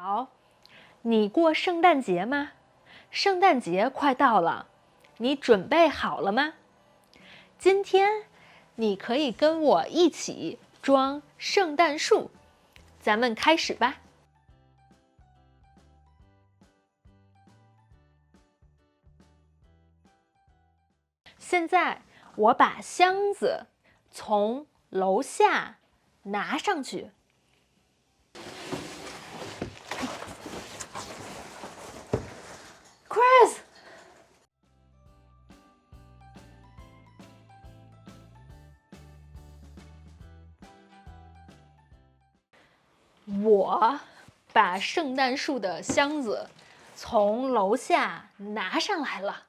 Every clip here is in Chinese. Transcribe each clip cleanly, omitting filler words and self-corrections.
好，你过圣诞节吗？圣诞节快到了，你准备好了吗？今天你可以跟我一起装圣诞树，咱们开始吧。现在我把箱子从楼下拿上去。Chris， 我把圣诞树的箱子从楼下拿上来了。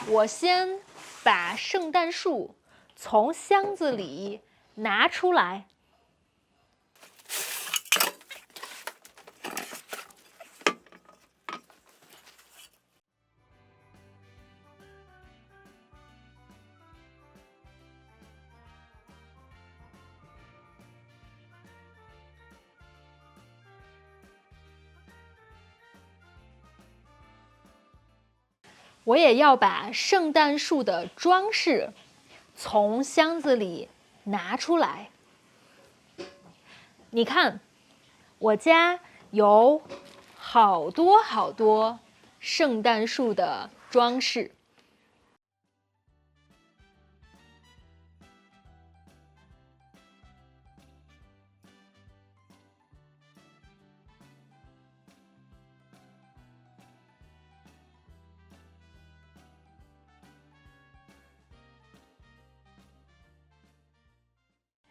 我先把圣诞树从箱子里拿出来。我也要把圣诞树的装饰从箱子里拿出来。你看，我家有好多圣诞树的装饰。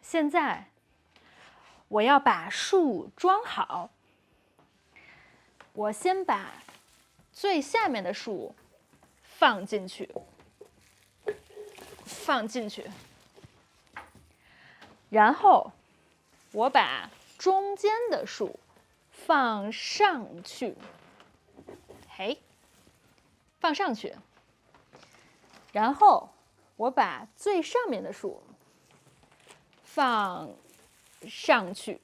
现在我要把树装好。我先把最下面的树放进去，然后我把中间的树放上去，放上去，然后我把最上面的树放上去，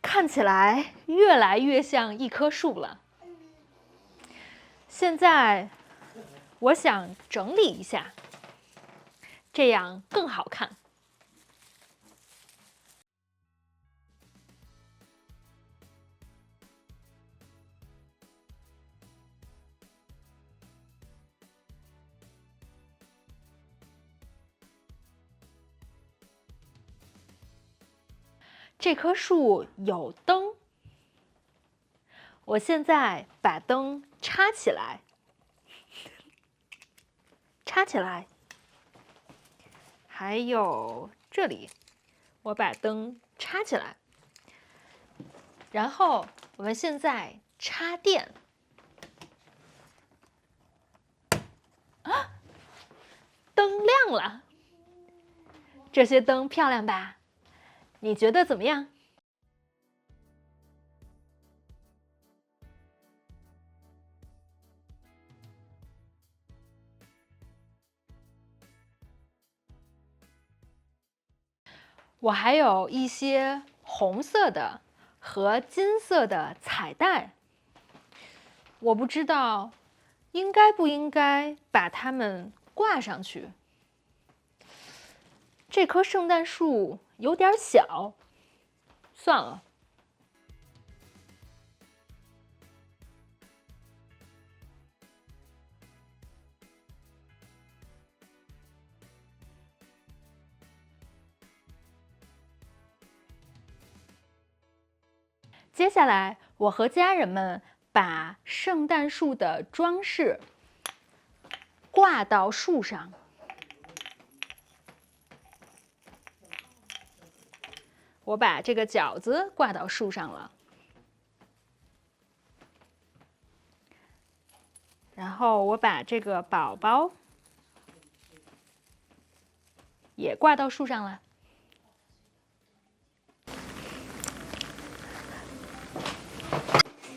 看起来越来越像一棵树了。现在我想整理一下，这样更好看。这棵树有灯，我现在把灯插起来，还有这里，我把灯插起来，然后我们现在插电。灯亮了，这些灯漂亮吧？你觉得怎么样？我还有一些红色的和金色的彩带，我不知道应该不应该把它们挂上去。这棵圣诞树有点小，算了。接下来，我和家人们把圣诞树的装饰挂到树上。我把这个饺子挂到树上了。然后我把这个宝宝也挂到树上了。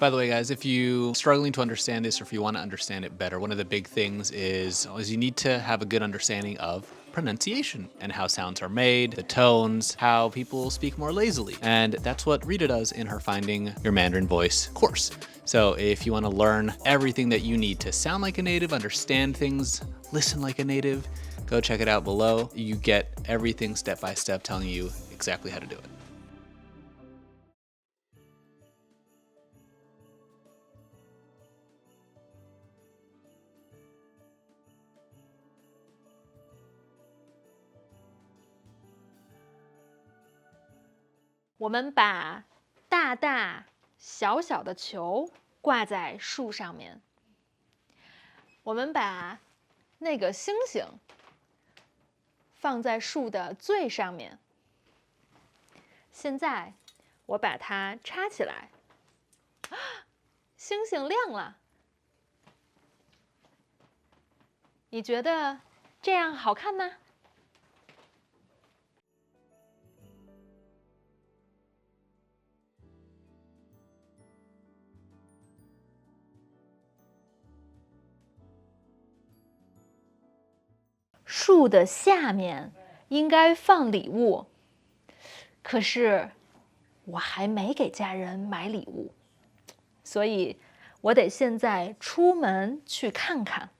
By the way, guys, if you're struggling to understand this or if you want to understand it better, one of the big things is you need to have a good understanding of pronunciation and how sounds are made, the tones, how people speak more lazily. And that's what Rita does in her Finding Your Mandarin Voice course. So if you want to learn everything that you need to sound like a native, understand things, listen like a native, go check it out below. You get everything step by step telling you exactly how to do it. 我们把大大小小的球挂在树上面。我们把那个星星放在树的最上面。现在我把它插起来，星星亮了。你觉得这样好看吗？树的下面应该放礼物，可是我还没给家人买礼物，所以我得现在出门去看看。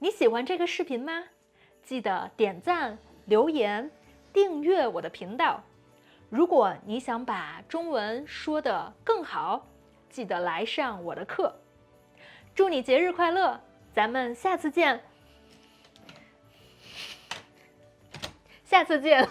你喜欢这个视频吗？记得点赞、留言、订阅我的频道。如果你想把中文说得更好，记得来上我的课。祝你节日快乐，咱们下次见。下次见。